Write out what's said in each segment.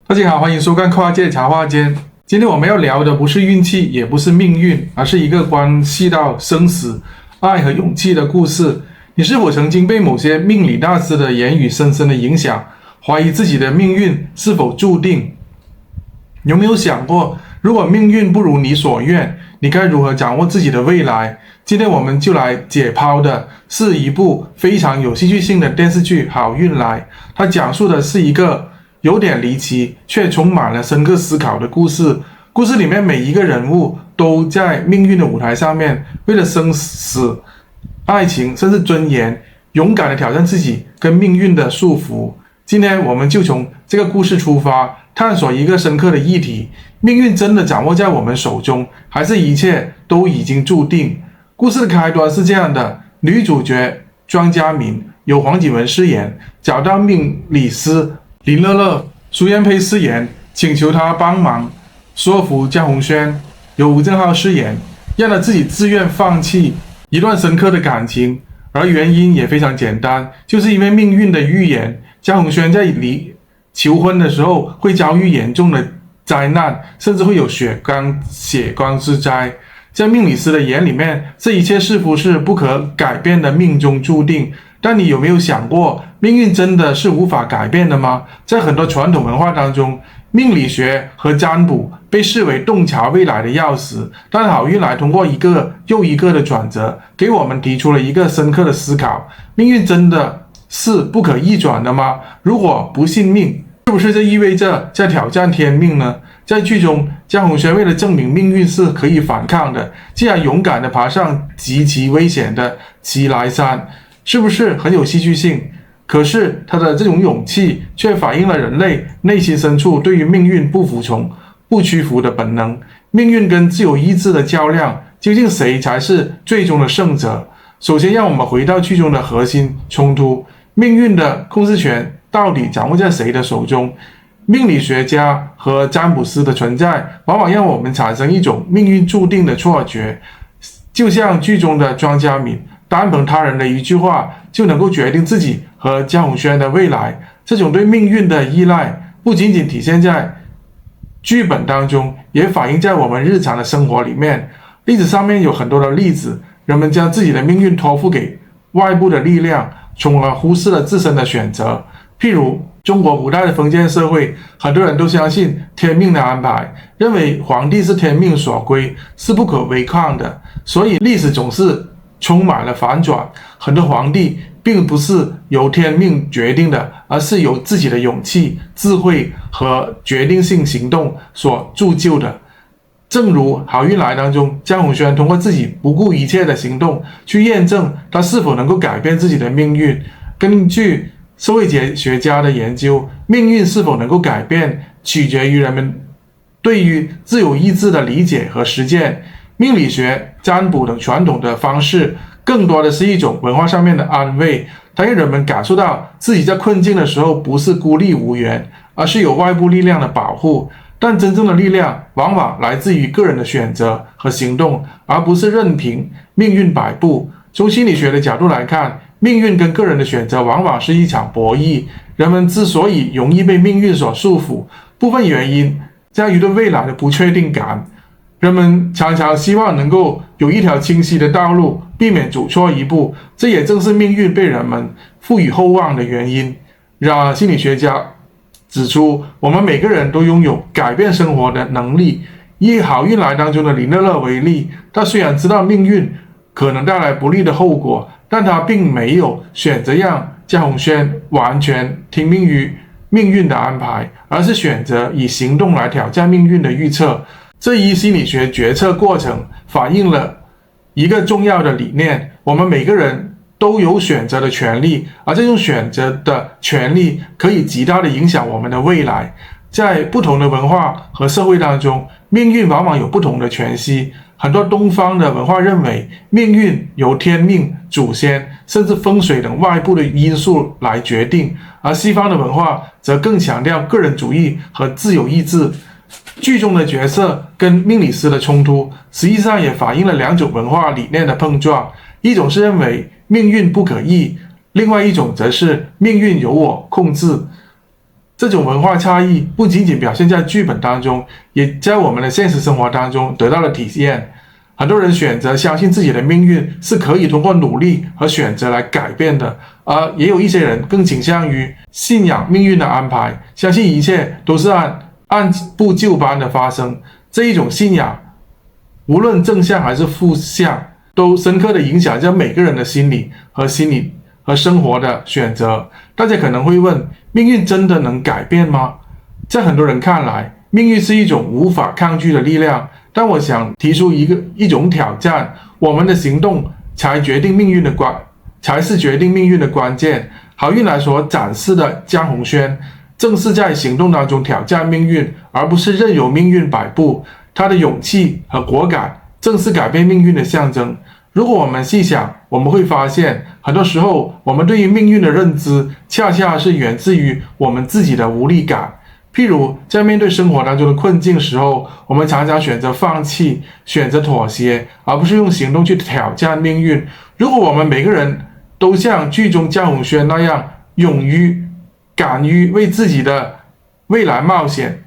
大家好，欢迎收看跨界茶话间。今天我们要聊的不是运气，也不是命运，而是一个关系到生死、爱和勇气的故事。你是否曾经被某些命理大师的言语深深的影响，怀疑自己的命运是否注定？有没有想过，如果命运不如你所愿，你该如何掌握自己的未来？今天我们就来解剖的是一部非常有戏剧性的电视剧《好运来》，它讲述的是一个有点离奇却充满了深刻思考的故事。故事里面每一个人物都在命运的舞台上面，为了生死、爱情甚至尊严，勇敢地挑战自己跟命运的束缚。今天我们就从这个故事出发，探索一个深刻的议题：命运真的掌握在我们手中，还是一切都已经注定？故事的开端是这样的：女主角庄佳敏由黄景文饰演，找到命理师林乐乐，苏燕佩饰演，请求他帮忙说服江宏轩，由吴镇浩饰演，让他自己自愿放弃一段深刻的感情。而原因也非常简单，就是因为命运的预言，江宏轩在求婚的时候会遭遇严重的灾难，甚至会有血光之灾。在命理师的眼里面，这一切似乎是不可改变的命中注定。但你有没有想过，命运真的是无法改变的吗？在很多传统文化当中，命理学和占卜被视为洞察未来的钥匙，但好运来通过一个又一个的转折，给我们提出了一个深刻的思考：命运真的是不可逆转的吗？如果不信命，是不是这意味着在挑战天命呢？在剧中，江宏轩为了证明命运是可以反抗的，竟然勇敢地爬上极其危险的奇来山，是不是很有戏剧性？可是他的这种勇气却反映了人类内心深处对于命运不服从、不屈服的本能。命运跟自由意志的较量，究竟谁才是最终的胜者？首先，让我们回到剧中的核心冲突：命运的控制权到底掌握在谁的手中？命理学家和占卜师的存在，往往让我们产生一种命运注定的错觉，就像剧中的庄佳敏，单凭他人的一句话就能够决定自己和江宏轩的未来。这种对命运的依赖，不仅仅体现在剧本当中，也反映在我们日常的生活里面。例子上面有很多的例子，人们将自己的命运托付给外部的力量，从而忽视了自身的选择。譬如中国古代的封建社会，很多人都相信天命的安排，认为皇帝是天命所归，是不可违抗的，所以历史总是充满了反转。很多皇帝并不是由天命决定的，而是由自己的勇气、智慧和决定性行动所铸就的。正如《好运来》当中，江宏轩通过自己不顾一切的行动去验证他是否能够改变自己的命运。根据社会学家的研究，命运是否能够改变，取决于人们对于自由意志的理解和实践。命理学、占卜等传统的方式，更多的是一种文化上面的安慰，它让人们感受到自己在困境的时候不是孤立无援，而是有外部力量的保护。但真正的力量往往来自于个人的选择和行动，而不是任凭命运摆布。从心理学的角度来看，命运跟个人的选择往往是一场博弈。人们之所以容易被命运所束缚，部分原因在于对未来的不确定感。人们常常希望能够有一条清晰的道路，避免走错一步，这也正是命运被人们赋予厚望的原因。然而，心理学家指出，我们每个人都拥有改变生活的能力。以《好运来》当中的林乐乐为例，他虽然知道命运可能带来不利的后果，但他并没有选择让江宏轩完全听命于命运的安排，而是选择以行动来挑战命运的预测。这一心理学决策过程反映了一个重要的理念：我们每个人都有选择的权利，而这种选择的权利可以极大地影响我们的未来。在不同的文化和社会当中，命运往往有不同的诠释。很多东方的文化认为命运由天命、祖先甚至风水等外部的因素来决定，而西方的文化则更强调个人主义和自由意志。剧中的角色跟命理师的冲突，实际上也反映了两种文化理念的碰撞。一种是认为命运不可逆，另外一种则是命运由我控制。这种文化差异不仅仅表现在剧本当中，也在我们的现实生活当中得到了体现。很多人选择相信自己的命运是可以通过努力和选择来改变的，而也有一些人更倾向于信仰命运的安排，相信一切都是按部就班的发生。这一种信仰，无论正向还是负向，都深刻地影响着每个人的心理和生活的选择。大家可能会问，命运真的能改变吗？在很多人看来，命运是一种无法抗拒的力量，但我想提出一种挑战：我们的行动才是决定命运的关键。好运来所展示的江宏轩，正是在行动当中挑战命运，而不是任由命运摆布。他的勇气和果敢，正是改变命运的象征。如果我们细想，我们会发现，很多时候我们对于命运的认知，恰恰是源自于我们自己的无力感。譬如在面对生活当中的困境时候，我们常常选择放弃，选择妥协，而不是用行动去挑战命运。如果我们每个人都像剧中江宏轩那样敢于为自己的未来冒险，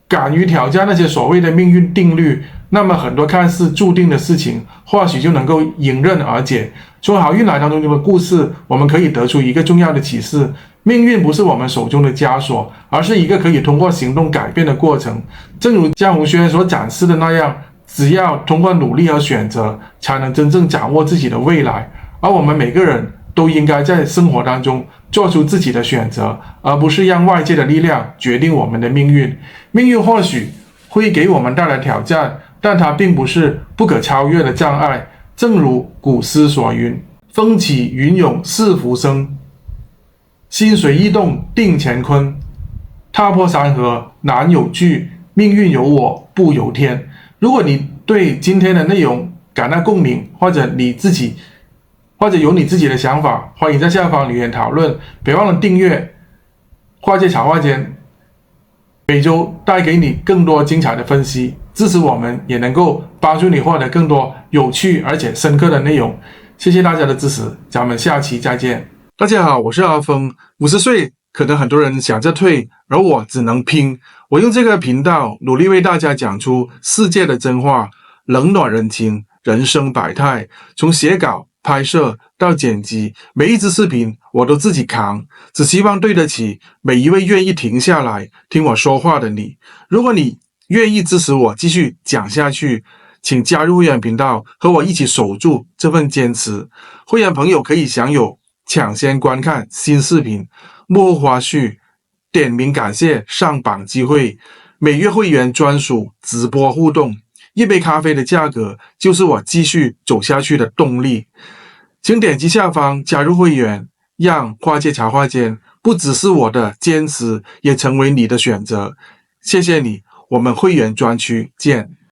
敢于挑战那些所谓的命运定律，那么很多看似注定的事情或许就能够迎刃而解。从好运来当中的故事，我们可以得出一个重要的启示：命运不是我们手中的枷锁，而是一个可以通过行动改变的过程。正如江宏轩所展示的那样，只要通过努力和选择，才能真正掌握自己的未来。而我们每个人都应该在生活当中做出自己的选择，而不是让外界的力量决定我们的命运。命运或许会给我们带来挑战，但它并不是不可超越的障碍。正如古诗所云：风起云涌是浮生，心随意动定乾坤。踏破山河难有拒，命运由我不由天。如果你对今天的内容感到共鸣，或者有你自己的想法，欢迎在下方留言讨论。别忘了订阅跨界茶话间，每周带给你更多精彩的分析，支持我们，也能够帮助你获得更多有趣而且深刻的内容。谢谢大家的支持，咱们下期再见。大家好，我是阿峰。50岁，可能很多人想着退，而我只能拼。我用这个频道努力为大家讲出世界的真话，冷暖人情，人生百态，从写稿、拍摄到剪辑，每一支视频我都自己扛，只希望对得起每一位愿意停下来听我说话的你。如果你愿意支持我继续讲下去，请加入会员频道，和我一起守住这份坚持。会员朋友可以享有抢先观看新视频、幕后花絮、点名感谢上榜机会、每月会员专属直播互动。一杯咖啡的价格就是我继续走下去的动力。请点击下方加入会员，让跨界茶话间不只是我的坚持，也成为你的选择。谢谢你，我们会员专区见。